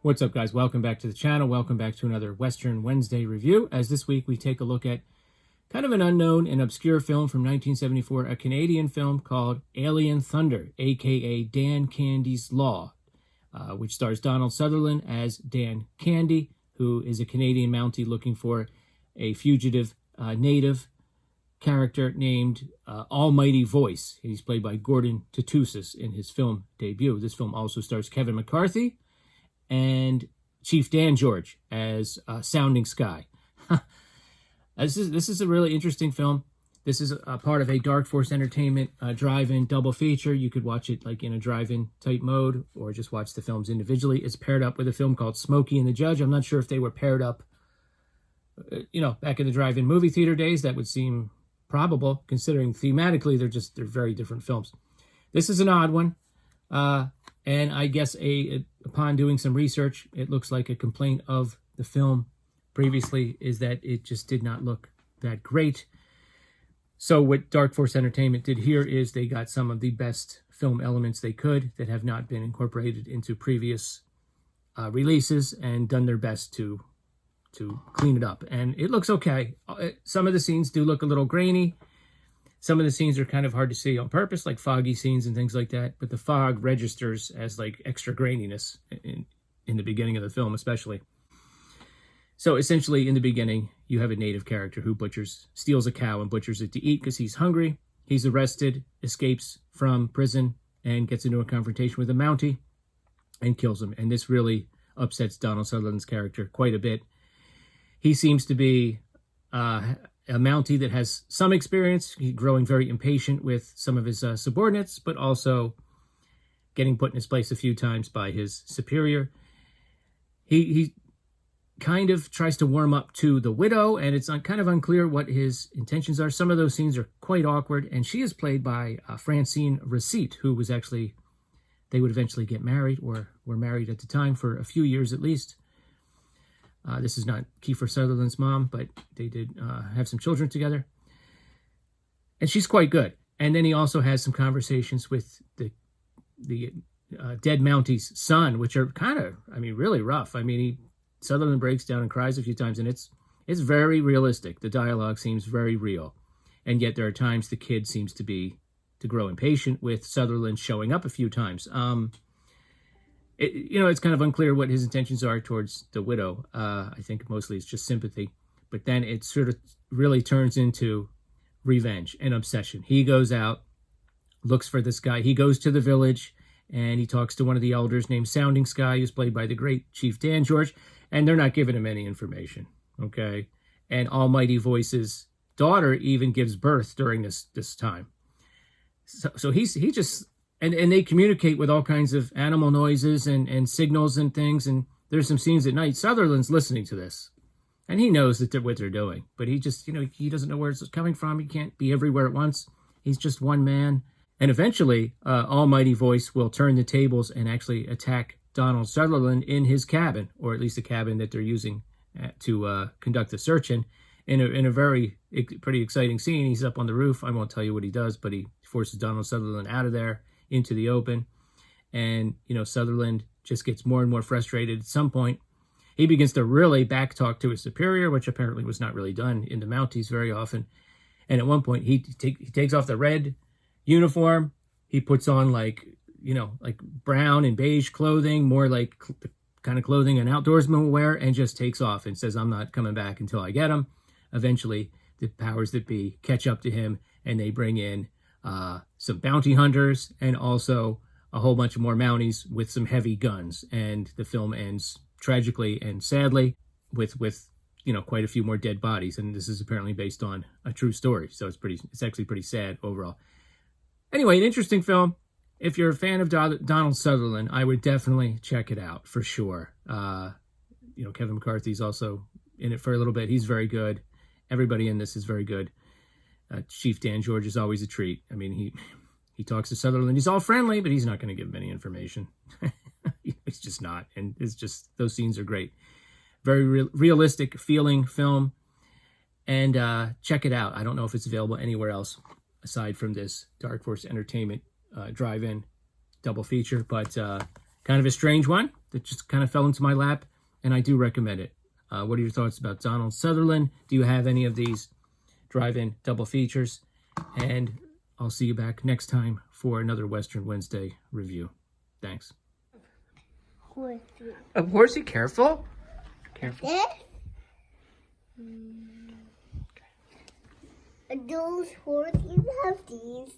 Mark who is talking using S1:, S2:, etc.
S1: What's up, guys? Welcome back to the channel. Welcome back to another Western Wednesday review. As this week we take a look at kind of an unknown and obscure film from 1974, a Canadian film called Alien Thunder, aka Dan Candy's Law, which stars Donald Sutherland as Dan Candy, who is a Canadian Mountie looking for a fugitive native character named Almighty Voice. He's played by Gordon Tootoosis in his film debut. This film also stars Kevin McCarthy and Chief Dan George as Sounding Sky. This is a really interesting film. This is a part of a Dark Force Entertainment drive-in double feature. You could watch it like in a drive-in type mode or just watch the films individually. It's paired up with a film called Smokey and the Judge. I'm not sure if they were paired up, back in the drive-in movie theater days. That would seem probable, considering thematically they're very different films. This is an odd one. And I guess upon doing some research, it looks like a complaint of the film previously is that it just did not look that great. So what Dark Force Entertainment did here is they got some of the best film elements they could that have not been incorporated into previous releases and done their best to clean it up. And it looks okay. Some of the scenes do look a little grainy. Some of the scenes are kind of hard to see on purpose, like foggy scenes and things like that. But the fog registers as like extra graininess in the beginning of the film, especially. So essentially, in the beginning, you have a native character who steals a cow and butchers it to eat because he's hungry. He's arrested, escapes from prison, and gets into a confrontation with a Mountie and kills him. And this really upsets Donald Sutherland's character quite a bit. He seems to be a Mountie that has some experience, growing very impatient with some of his subordinates, but also getting put in his place a few times by his superior. He kind of tries to warm up to the widow, and it's kind of unclear what his intentions are. Some of those scenes are quite awkward, and she is played by Francine Receipt, who was actually, they would eventually get married, or were married at the time for a few years at least. This is not Kiefer Sutherland's mom, but they did have some children together. And she's quite good. And then he also has some conversations with the dead Mountie's son, which are kind of, really rough. Sutherland breaks down and cries a few times, and it's very realistic. The dialogue seems very real. And yet there are times the kid seems to grow impatient with Sutherland showing up a few times. It's kind of unclear what his intentions are towards the widow. I think mostly it's just sympathy. But then it sort of really turns into revenge and obsession. He goes out, looks for this guy. He goes to the village, and he talks to one of the elders named Sounding Sky, who's played by the great Chief Dan George, and they're not giving him any information, okay? And Almighty Voice's daughter even gives birth during this time. So he just... And they communicate with all kinds of animal noises and signals and things. And there's some scenes at night. Sutherland's listening to this. And he knows what they're doing. But he just, he doesn't know where it's coming from. He can't be everywhere at once. He's just one man. And eventually, Almighty Voice will turn the tables and actually attack Donald Sutherland in his cabin. Or at least the cabin that they're using to conduct the search in. In a pretty exciting scene, he's up on the roof. I won't tell you what he does, but he forces Donald Sutherland out of there into the open. And Sutherland just gets more and more frustrated. At some point he begins to really backtalk to his superior, which apparently was not really done in the Mounties very often. And at one point he takes off the red uniform. He puts on like brown and beige clothing, more like the kind of clothing an outdoorsman will wear, and just takes off and says, "I'm not coming back until I get him." Eventually the powers that be catch up to him, and they bring in some bounty hunters and also a whole bunch of more Mounties with some heavy guns. And the film ends tragically and sadly with quite a few more dead bodies. And this is apparently based on a true story, so it's actually pretty sad overall. Anyway, an interesting film. If you're a fan of Donald Sutherland, I would definitely check it out for sure. Kevin McCarthy's also in it for a little bit. He's very good. Everybody in this is very good. Chief Dan George is always a treat. He talks to Sutherland. He's all friendly, but he's not going to give him any information. He's just not. And it's just, those scenes are great. Very realistic feeling film. And check it out. I don't know if it's available anywhere else aside from this Dark Force Entertainment drive-in double feature, but kind of a strange one. that just kind of fell into my lap, and I do recommend it. What are your thoughts about Donald Sutherland? Do you have any of these drive-in double features? And I'll see you back next time for another Western Wednesday review. Thanks.
S2: Horsey.
S1: A horsey, careful. Careful.
S2: Those horses have these.